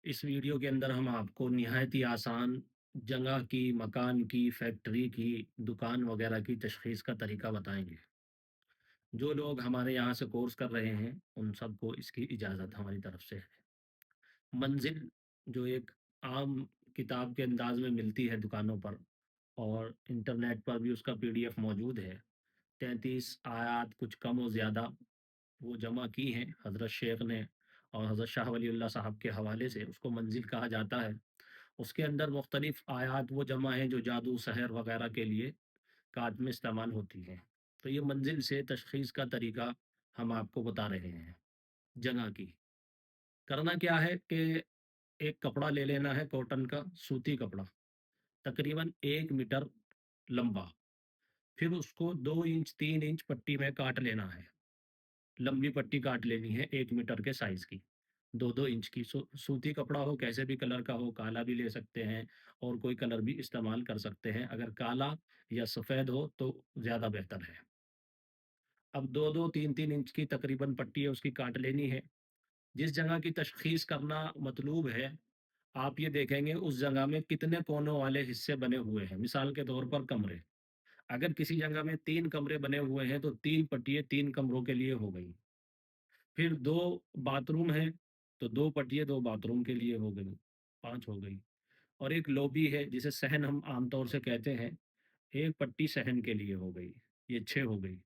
اس video کے اندر ہم آپ کو نہایت ہی آسان جگہ کی، مکان کی، فیکٹری کی، دکان وغیرہ کی تشخیص کا طریقہ بتائیں گے۔ جو لوگ ہمارے یہاں سے کورس کر رہے ہیں ان سب کو اس کی اجازت ہماری طرف سے ہے۔ منزل جو ایک عام کتاب کے انداز میں ملتی ہے دکانوں پر، اور انٹرنیٹ پر بھی اس کا PDF موجود ہے، 33 آیات کچھ کم و زیادہ وہ جمع کی ہیں حضرت شیخ نے، اور حضرت شاہ ولی اللہ صاحب کے حوالے سے اس کو منزل کہا جاتا ہے۔ اس کے اندر مختلف آیات وہ جمع ہیں جو جادو سحر وغیرہ کے لیے کاج میں استعمال ہوتی ہیں۔ تو یہ منزل سے تشخیص کا طریقہ ہم آپ کو بتا رہے ہیں۔ جگہ کی کرنا کیا ہے کہ ایک کپڑا لے لینا ہے، کاٹن کا سوتی کپڑا، تقریباً 1 میٹر لمبا، پھر اس کو 2 انچ 3 انچ پٹی میں کاٹ لینا ہے۔ لمبی پٹی کاٹ لینی ہے 1 میٹر کے سائز کی، 2 2 انچ کی۔ سوتی کپڑا ہو، کیسے بھی کلر کا ہو، کالا بھی لے سکتے ہیں اور کوئی کلر بھی استعمال کر سکتے ہیں، اگر کالا یا سفید ہو تو زیادہ بہتر ہے۔ اب 2 2 3 3 انچ کی تقریباً پٹی ہے، اس کی کاٹ لینی ہے۔ جس جگہ کی تشخیص کرنا مطلوب ہے، آپ یہ دیکھیں گے اس جگہ میں کتنے کونوں والے حصے بنے ہوئے ہیں۔ مثال کے طور پر کمرے، اگر کسی جگہ میں 3 کمرے بنے ہوئے ہیں تو 3 پٹیے 3 کمروں کے لیے ہو گئی۔ پھر 2 باتھ روم ہیں تو 2 پٹیے 2 باتھ روم کے لیے ہو گئی، 5 ہو گئی۔ اور ایک لوبی ہے جسے صحن ہم عام طور سے کہتے ہیں، 1 پٹی صحن کے لیے ہو گئی، یہ 6 ہو گئی۔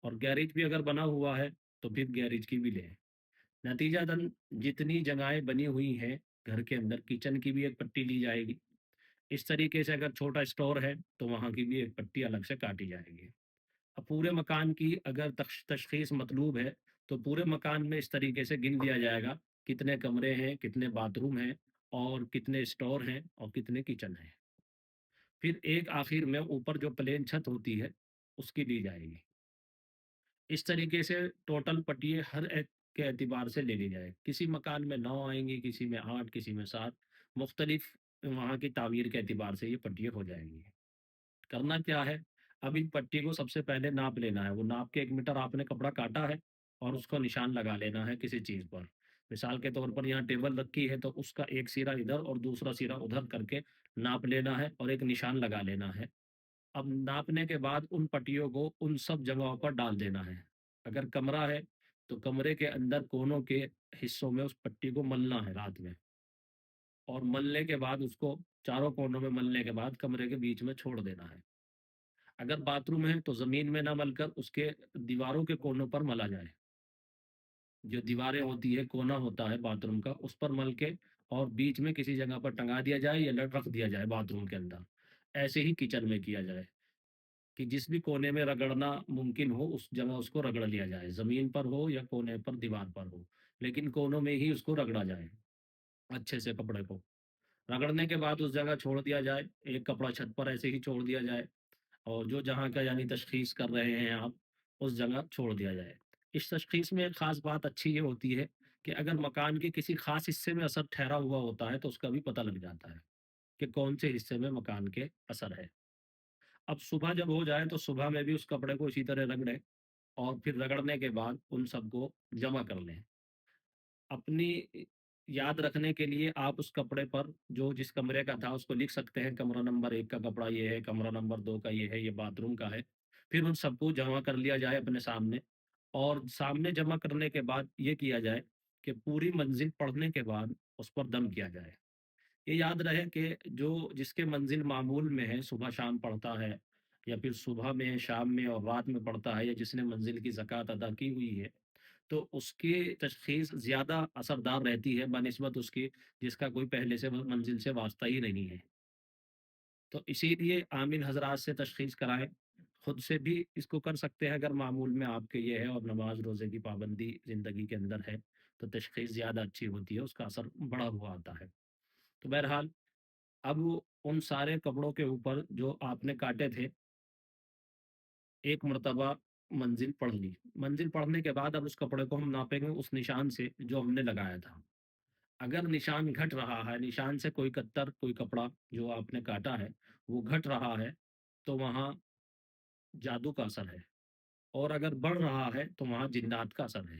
اور گیریج بھی اگر بنا ہوا ہے تو پھر گیریج کی بھی لیں۔ نتیجہ تن جتنی جگہیں بنی ہوئی ہیں گھر کے اندر، کچن کی بھی 1 پٹی لی جائے گی۔ اس طریقے سے اگر چھوٹا اسٹور ہے تو وہاں کی بھی 1 پٹی الگ سے کاٹی جائے گی۔ اب پورے مکان کی اگر تشخیص مطلوب ہے تو پورے مکان میں اس طریقے سے گن لیا جائے گا، کتنے کمرے ہیں، کتنے باتھ روم ہیں، اور کتنے اسٹور ہیں، اور کتنے کچن ہیں۔ پھر ایک آخر میں اوپر جو پلین چھت ہوتی ہے اس کی لی جائے گی۔ اس طریقے سے ٹوٹل پٹیے ہر ایک کے اعتبار سے لے لی جائے۔ کسی مکان میں 9 آئیں گی، کسی میں 8، کسی میں 7، مختلف وہاں کی تعمیر کے اعتبار سے یہ پٹیاں ہو جائیں گی۔ کرنا کیا ہے، اب ان پٹی کو سب سے پہلے ناپ لینا ہے۔ وہ ناپ کے 1 میٹر آپ نے کپڑا کاٹا ہے اور اس کو نشان لگا لینا ہے کسی چیز پر۔ مثال کے طور پر یہاں ٹیبل رکھی ہے تو اس کا ایک سرا ادھر اور دوسرا سرا ادھر کر کے ناپ لینا ہے اور ایک نشان لگا لینا ہے۔ اب ناپنے کے بعد ان پٹیوں کو ان سب جگہوں پر ڈال دینا ہے۔ اگر کمرہ ہے تو کمرے کے اندر کونوں کے حصوں میں اس پٹی کو ملنا ہے رات میں، اور ملنے کے بعد اس کو چاروں کونوں میں ملنے کے بعد کمرے کے بیچ میں چھوڑ دینا ہے۔ اگر باتھ روم ہے تو زمین میں نہ مل کر اس کے دیواروں کے کونوں پر ملا جائے۔ جو دیواریں ہوتی ہے، کونا ہوتا ہے باتھ روم کا، اس پر مل کے اور بیچ میں کسی جگہ پر ٹنگا دیا جائے یا رکھ دیا جائے باتھ روم کے اندر۔ ایسے ہی کچن میں کیا جائے کہ جس بھی کونے میں رگڑنا ممکن ہو اس جگہ اس کو رگڑ لیا جائے، زمین پر ہو یا کونے پر دیوار پر ہو، لیکن کونوں میں ہی اس کو رگڑا جائے اچھے سے۔ کپڑے کو رگڑنے کے بعد اس جگہ چھوڑ دیا جائے، ایک کپڑا چھت پر ایسے ہی چھوڑ دیا جائے، اور جو جہاں کا یعنی تشخیص کر رہے ہیں آپ اس جگہ چھوڑ دیا جائے۔ اس تشخیص میں ایک خاص بات اچھی یہ ہوتی ہے کہ اگر مکان کے کسی خاص حصے میں اثر ٹھہرا ہوا ہوتا ہے تو اس کا بھی پتہ لگ جاتا ہے کہ کون سے حصے میں مکان کے اثر ہے۔ اب صبح جب ہو جائے تو صبح میں بھی اس کپڑے کو اسی طرح رگڑیں، اور پھر رگڑنے کے بعد ان سب کو جمع کر لیں۔ اپنی یاد رکھنے کے لیے آپ اس کپڑے پر جو جس کمرے کا تھا اس کو لکھ سکتے ہیں، کمرہ نمبر 1 کا کپڑا یہ ہے، کمرہ نمبر 2 کا یہ ہے، یہ باتھ روم کا ہے۔ پھر ان سب کو جمع کر لیا جائے اپنے سامنے، اور سامنے جمع کرنے کے بعد یہ کیا جائے کہ پوری منزل پڑھنے کے بعد اس پر دم کیا جائے۔ یہ یاد رہے کہ جو جس کے منزل معمول میں ہے، صبح شام پڑھتا ہے، یا پھر صبح میں شام میں اور رات میں پڑھتا ہے، یا جس نے منزل کی زکوٰۃ ادا کی ہوئی ہے، تو اس کی تشخیص زیادہ اثردار رہتی ہے بنسبت اس کی جس کا کوئی پہلے سے منزل سے واسطہ ہی نہیں ہے۔ تو اسی لیے عامل حضرات سے تشخیص کرائیں، خود سے بھی اس کو کر سکتے ہیں اگر معمول میں آپ کے یہ ہے اور نماز روزے کی پابندی زندگی کے اندر ہے تو تشخیص زیادہ اچھی ہوتی ہے، اس کا اثر بڑا ہوا آتا ہے۔ تو بہرحال اب ان سارے کپڑوں کے اوپر جو آپ نے کاٹے تھے، ایک مرتبہ منزل پڑھ لی۔ منزل پڑھنے کے بعد اب اس کپڑے کو ہم ناپیں گے اس نشان سے جو ہم نے لگایا تھا۔ اگر نشان گھٹ رہا ہے، نشان سے کوئی کتر کوئی کپڑا جو آپ نے کاٹا ہے وہ گھٹ رہا ہے، تو وہاں جادو کا اثر ہے، اور اگر بڑھ رہا ہے تو وہاں جنات کا اثر ہے۔